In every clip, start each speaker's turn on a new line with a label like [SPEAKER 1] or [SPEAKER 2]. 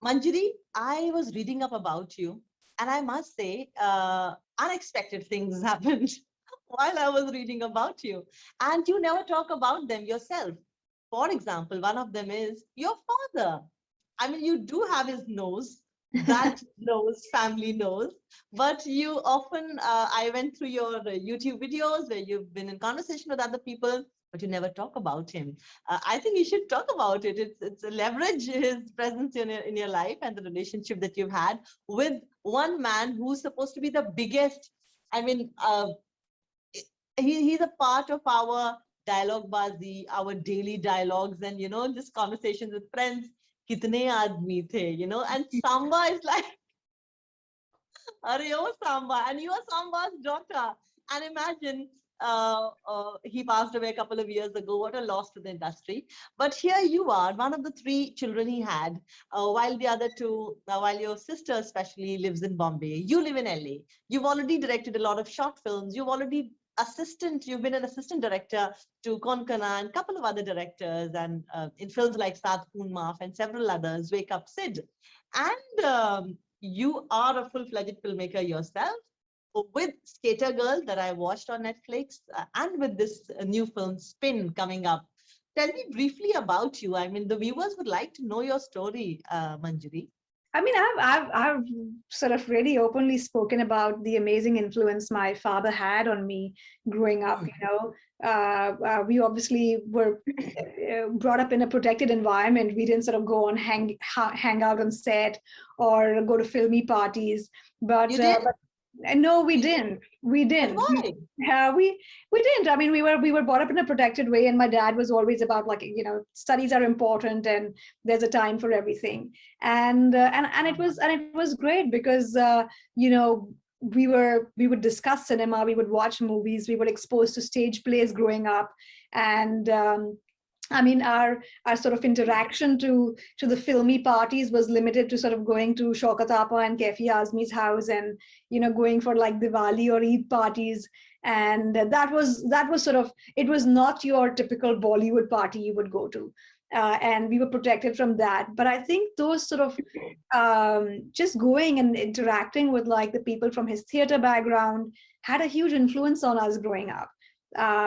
[SPEAKER 1] Manjari, I was reading up about you, and I must say, unexpected things happened while I was reading about you. And you never talk about them yourself. For example, one of them is your father. I mean, you do have his nose, that nose, family nose, but you often, I went through your YouTube videos where you've been in conversation with other people, but you never talk about him. I think you should talk about it. It's a leverage his presence in your life and the relationship that you've had with one man who's supposed to be the biggest. I mean, he's a part of our dialogue bazi, our daily dialogues, and just conversations with friends. Kitne aadmi the, and Samba is like, Arey, oh Samba, and you are Samba's daughter. And imagine he passed away a couple of years ago. What a loss to the industry. But here you are, one of the three children he had, while the other two, while your sister especially lives in Bombay. You live in LA. You've already directed a lot of short films. You've been an assistant director to Konkana and a couple of other directors, and in films like Saath Khoon Maaf and several others, Wake Up Sid. And you are a full-fledged filmmaker yourself with Skater Girl that I watched on Netflix, and with this new film Spin coming up. Tell me briefly about you. I mean, the viewers would like to know your story, Manjari.
[SPEAKER 2] I mean, I've sort of really openly spoken about the amazing influence my father had on me growing up. We obviously were brought up in a protected environment. We didn't sort of go on hang out on set or go to filmy parties. But
[SPEAKER 1] You did?
[SPEAKER 2] no, we didn't. We didn't.
[SPEAKER 1] Why?
[SPEAKER 2] We didn't. I mean, we were brought up in a protected way, and my dad was always about, like, studies are important, and there's a time for everything. And it was great because we would discuss cinema, we would watch movies, we were exposed to stage plays growing up, and I mean, our sort of interaction to the filmy parties was limited to sort of going to Shaukat Apa and Kaifi Azmi's house, and going for like Diwali or Eid parties, and that was sort of, it was not your typical Bollywood party you would go to, and we were protected from that. But I think those sort of just going and interacting with like the people from his theater background had a huge influence on us growing up.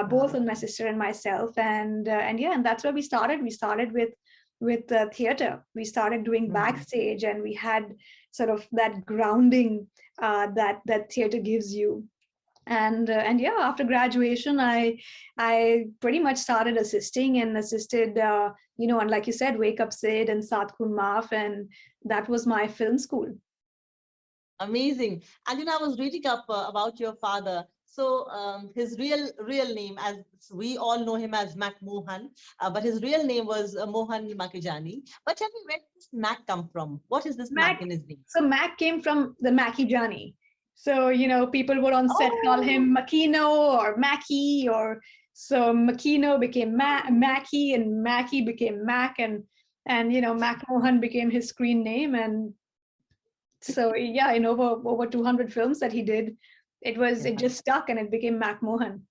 [SPEAKER 2] Both on my sister and myself, and yeah, and that's where we started. We started with theater. We started doing backstage, and we had sort of that grounding that theater gives you. And yeah, after graduation, I pretty much started assisting and assisted, and like you said, Wake Up Sid and Saath Khoon Maaf, and that was my film school.
[SPEAKER 1] Amazing. And I was reading up about your father. So his real name, as we all know him as Mac Mohan, but his real name was Manjari Makijany. But tell me, where did this Mac come from? What is this Mac in his name?
[SPEAKER 2] So Mac came from the Makijany. So, people would on set call him Makino or Mackie, or so Makino became Mackie, and Mackie became Mac, and Mac Mohan became his screen name. And so yeah, in over 200 films that he did, it just stuck and it became Mac Mohan.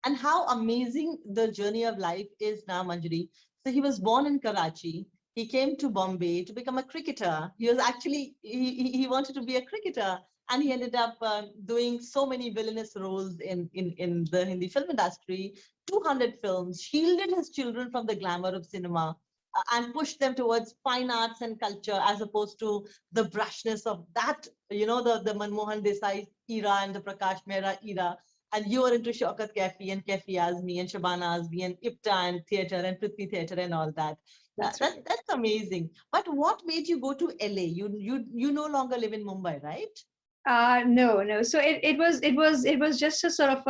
[SPEAKER 1] And how amazing the journey of life is now, Manjari. So he was born in Karachi. He came to Bombay to become a cricketer. He was actually, he wanted to be a cricketer, and he ended up doing so many villainous roles in the Hindi film industry, 200 films, shielded his children from the glamour of cinema, and push them towards fine arts and culture, as opposed to the brushness of that, the Manmohan Desai era and the Prakash Mehra era. And you were into Shaukat Kaifi and Kaifi Azmi and Shabana Azmi and IPTA and theater and Prithvi Theater and all that. That's amazing. But what made you go to LA? You no longer live in Mumbai, right?
[SPEAKER 2] No. So it was just a sort of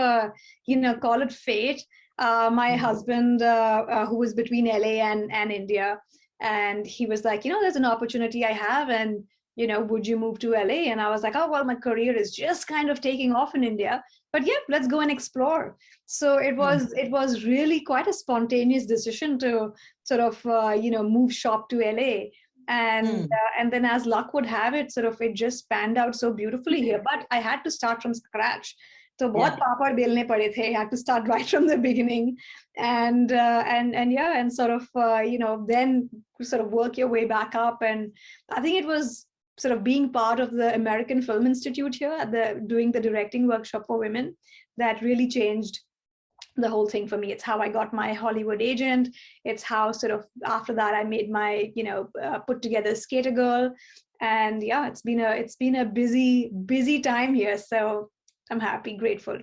[SPEAKER 2] call it fate. My husband, who was between LA and India, and he was like, there's an opportunity I have, and would you move to LA? And I was like, oh well, my career is just kind of taking off in India, but yeah, let's go and explore. So it was really quite a spontaneous decision to sort of move shop to LA. And then, as luck would have it, sort of it just panned out so beautifully here. But I had to start from scratch So बहुत पापड़ बेलने पड़े थे. I had to start right from the beginning, and yeah, and sort of then sort of work your way back up. And I think it was sort of being part of the American Film Institute here at doing the directing workshop for women that really changed the whole thing for me. It's how I got my Hollywood agent. It's how sort of after that I made my put together Skater Girl, and yeah, it's been a busy time here. So I'm happy, grateful.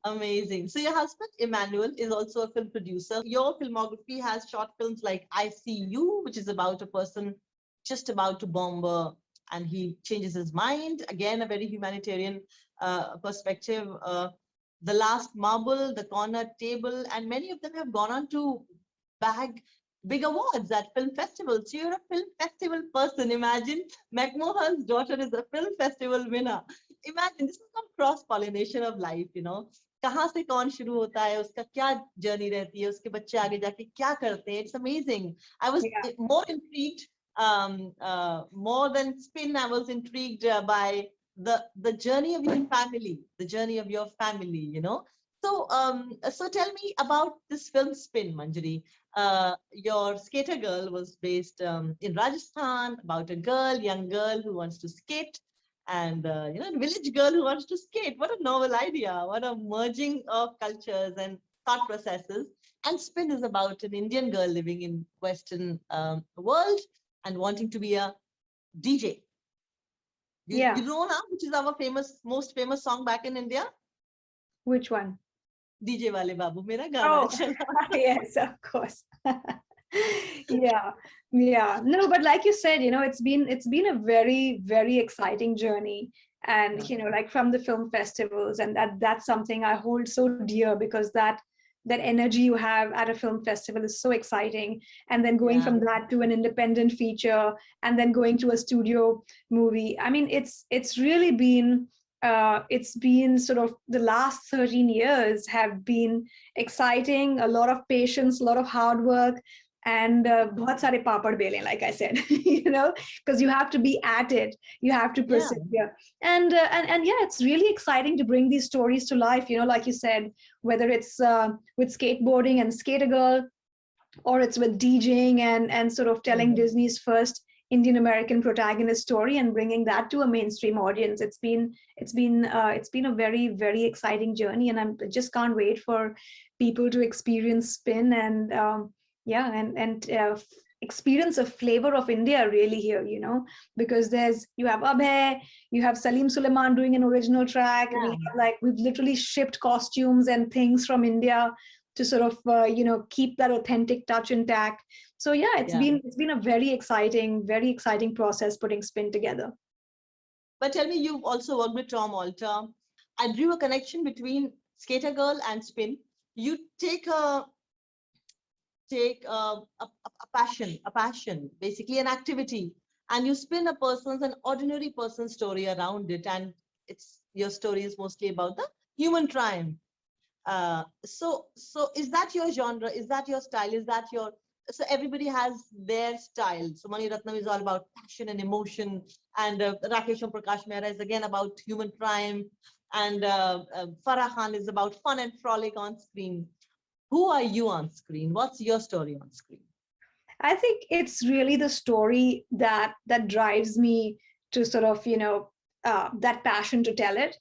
[SPEAKER 1] Amazing. So your husband Emmanuel is also a film producer. Your filmography has short films like I See You, which is about a person just about to bomb and he changes his mind. Again, a very humanitarian perspective. The Last Marble, The Corner Table, and many of them have gone on to bag big awards at film festivals. So you're a film festival person. Imagine McMahon's daughter is a film festival winner. Imagine, this is some cross-pollination of life, कहाँ से कौन शुरू होता है, उसका क्या journey रहती है, उसके बच्चे आगे जाके क्या करते हैं. It's amazing. I was more intrigued, more than Spin, I was intrigued by the journey of your family, So tell me about this film Spin, Manjari. Your Skater Girl was based in Rajasthan, about a young girl who wants to skate, and a village girl who wants to skate. What a novel idea! What a merging of cultures and thought processes. And Spin is about an Indian girl living in Western world and wanting to be a DJ. You know now, which is our most famous song back in India?
[SPEAKER 2] Which one?
[SPEAKER 1] DJ Wale Babu, mera gana chala.
[SPEAKER 2] Yes, of course. Yeah. No, but like you said, it's been a very, very exciting journey. And like from the film festivals, and that's something I hold so dear, because that energy you have at a film festival is so exciting. And then going from that to an independent feature, and then going to a studio movie. I mean, it's really been it's been sort of the last 13 years have been exciting, a lot of patience, a lot of hard work, and bahut sare papad bele, like I said, because you have to be at it, you have to persevere. And yeah, it's really exciting to bring these stories to life, like you said, whether it's with skateboarding and Skater Girl, or it's with DJing and sort of telling Disney's first Indian American protagonist story and bringing that to a mainstream audience. It's been a very, very exciting journey, and I just can't wait for people to experience Spin and experience a flavor of India really here, because you have Abhay, you have Salim Suleiman doing an original track. We've literally shipped costumes and things from India to sort of keep that authentic touch intact. So yeah, it's been a very exciting process putting Spin together.
[SPEAKER 1] But tell me, you've also worked with Tom Alter. I drew a connection between Skater Girl and Spin. You take a passion, basically an activity, and you spin an ordinary person's story around it, and your story is mostly about the human triumph. So is that your genre? Is that your style? So everybody has their style. So Mani Ratnam is all about passion and emotion, and Rakesh and Prakash Mehra is again about human triumph, and Farah Khan is about fun and frolic on screen. Who are you on screen? What's your story on screen?
[SPEAKER 2] I think it's really the story that drives me to sort of that passion to tell it.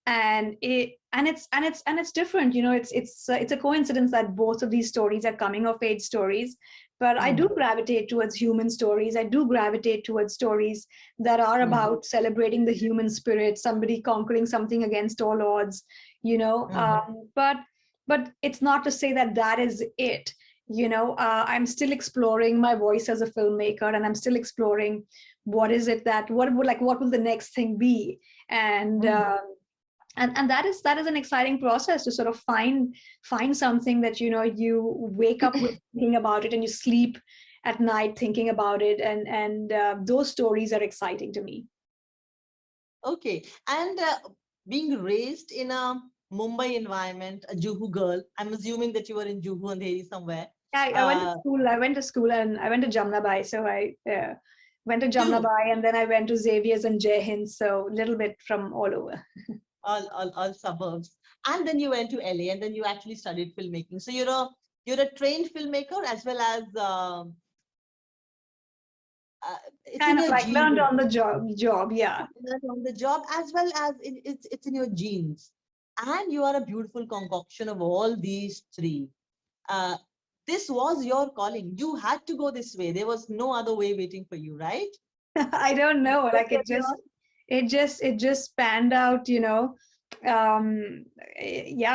[SPEAKER 2] And it's different, it's a coincidence that both of these stories are coming of age stories, but I do gravitate towards human stories. I do gravitate towards stories that are about celebrating the human spirit, somebody conquering something against all odds, but it's not to say that is it. I'm still exploring my voice as a filmmaker, and I'm still exploring what will the next thing be. And that is an exciting process to sort of find something that you wake up with thinking about it, and you sleep at night thinking about it, and those stories are exciting to me.
[SPEAKER 1] Okay, and being raised in a Mumbai environment, a Juhu girl, I'm assuming that you were in Juhu Andheri somewhere.
[SPEAKER 2] I went to school and I went to Jamnabai, so I went to Jamnabai, and then I went to Xavier's and Jai Hind, so a little bit from all over.
[SPEAKER 1] all suburbs. And then you went to LA, and then you actually studied filmmaking. So you're a trained filmmaker as well as it's in
[SPEAKER 2] Kind of
[SPEAKER 1] your
[SPEAKER 2] like learned
[SPEAKER 1] genes.
[SPEAKER 2] on the job, yeah.
[SPEAKER 1] Learned on the job as well as it's in your genes. And you are a beautiful concoction of all these three. Uh, this was your calling. You had to go this way. There was no other way waiting for you, right?
[SPEAKER 2] I don't know, like
[SPEAKER 1] Look at your-
[SPEAKER 2] it just panned out, yeah,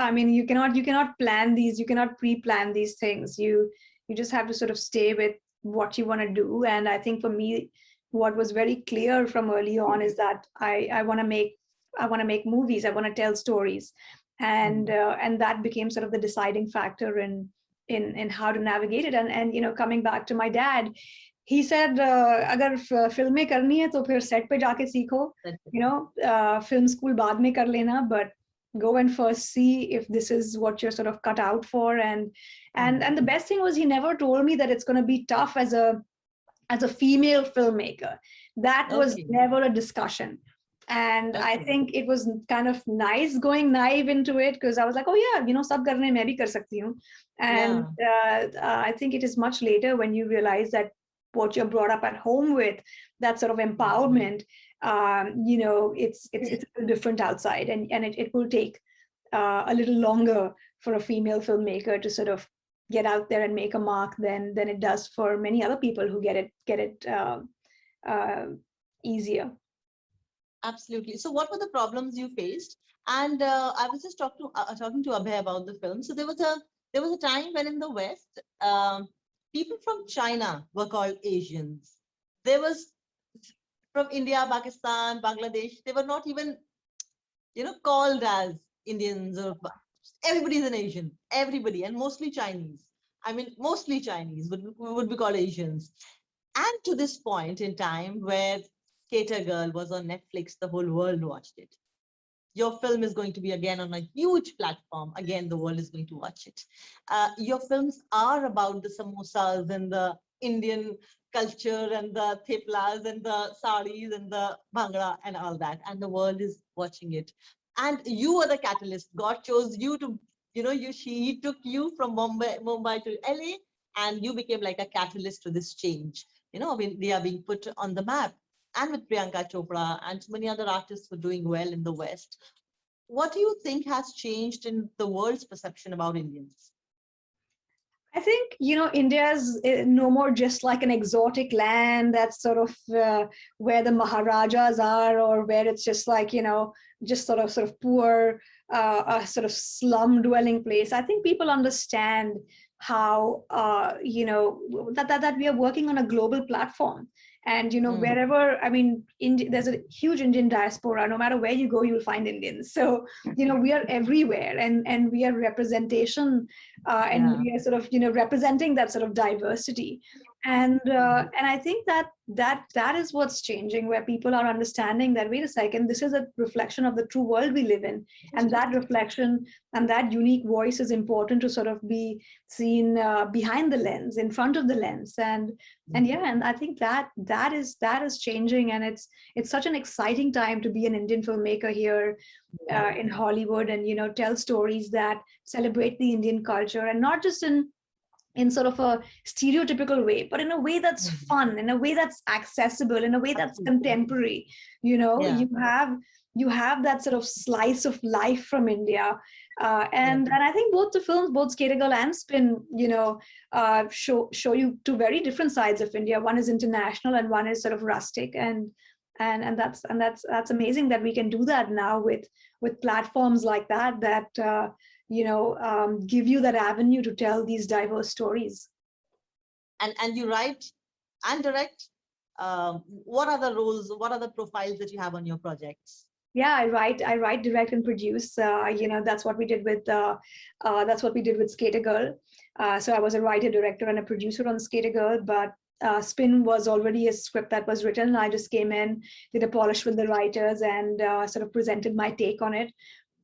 [SPEAKER 2] I mean, you cannot plan these, you cannot pre-plan these things. You just have to sort of stay with what you want to do. And I think for me, what was very clear from early on is that I want to make movies, I want to tell stories. And that became sort of the deciding factor in how to navigate it. And coming back to my dad, he said, अगर फिल्में करनी है तो फिर set पे जाके सीखो, film school बाद में कर लेना, but go and first see if this is what you're sort of cut out for. And the best thing was, he never told me that it's going to be tough as a female filmmaker. That was
[SPEAKER 1] Okay.
[SPEAKER 2] never a discussion. And I
[SPEAKER 1] Okay.
[SPEAKER 2] think it was kind of nice going naive into it, because I was like, oh yeah, sab karne main bhi kar sakti hu. And I think it is much later when you realize that what you're brought up at home with, that sort of empowerment, it's a little different outside, and it will take a little longer for a female filmmaker to sort of get out there and make a mark than it does for many other people who get it easier.
[SPEAKER 1] Absolutely. So, what were the problems you faced? And I was just talking to Abhay about the film. So there was a time when in the West, people from China were called Asians. There was from India, Pakistan, Bangladesh. They were not even called as Indians, or everybody's an Asian. Everybody, and mostly Chinese. I mean, mostly Chinese would be called Asians. And to this point in time where Skater Girl was on Netflix, the whole world watched it. Your film is going to be again on a huge platform. Again, the world is going to watch it. Your films are about the samosas and the Indian culture and the theplas and the saris and the bhangra and all that. And the world is watching it. And you were the catalyst. God chose you to, he took you from Mumbai to LA, and you became like a catalyst to this change. We are being put on the map, and with Priyanka Chopra and so many other artists who are doing well in the West. What do you think has changed in the world's perception about Indians?
[SPEAKER 2] I think, India is no more just like an exotic land that's sort of where the Maharajas are, or where it's just like, just sort of poor, a sort of slum dwelling place. I think people understand how, that we are working on a global platform. And wherever, I mean, there's a huge Indian diaspora. No matter where you go, you'll find Indians. So we are everywhere, and we are representation, and we are sort of representing that sort of diversity. And I think that is what's changing, where people are understanding that, wait a second, this is a reflection of the true world we live in, and that reflection and that unique voice is important to sort of be seen behind the lens, in front of the lens. And I think that is changing, and it's such an exciting time to be an Indian filmmaker here in Hollywood, and tell stories that celebrate the Indian culture, and not just in sort of a stereotypical way, but in a way that's fun, in a way that's accessible, in a way that's contemporary. You have that sort of slice of life from India. And I think both the films, both Skater Girl and Spin, show you two very different sides of India. One is international and one is sort of rustic. And that's amazing that we can do that now with platforms like that give you that avenue to tell these diverse stories.
[SPEAKER 1] And you write and direct. What are the roles? What are the profiles that you have on your projects?
[SPEAKER 2] Yeah, I write, direct, and produce. That's what we did with Skater Girl. So I was a writer, director, and a producer on Skater Girl, but Spin was already a script that was written. I just came in, did a polish with the writers, and sort of presented my take on it.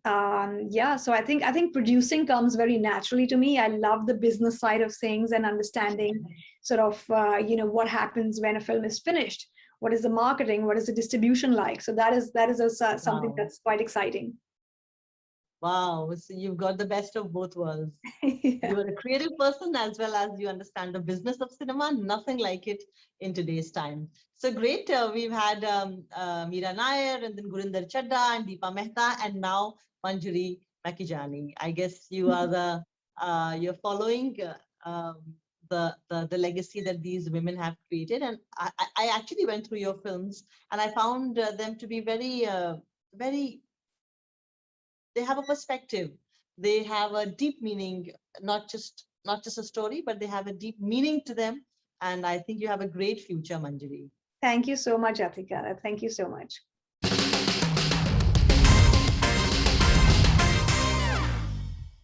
[SPEAKER 2] So I think producing comes very naturally to me. I love the business side of things and understanding sort of what happens when a film is finished. What is the marketing? What is the distribution like? So that is something that's quite exciting.
[SPEAKER 1] Wow, so you've got the best of both worlds.
[SPEAKER 2] Yeah.
[SPEAKER 1] You are a creative person as well as you understand the business of cinema. Nothing like it in today's time. So great. We've had Meera Nair and then Gurinder Chadda and Deepa Mehta and now Manjari Makijany. I guess you are the you're following the legacy that these women have created. And I actually went through your films and I found them to be very they have a perspective, they have a deep meaning, not just a story, but they have a deep meaning to them. And I think you have a great future, Manjari.
[SPEAKER 2] Thank you so much, Atika. Thank you so much.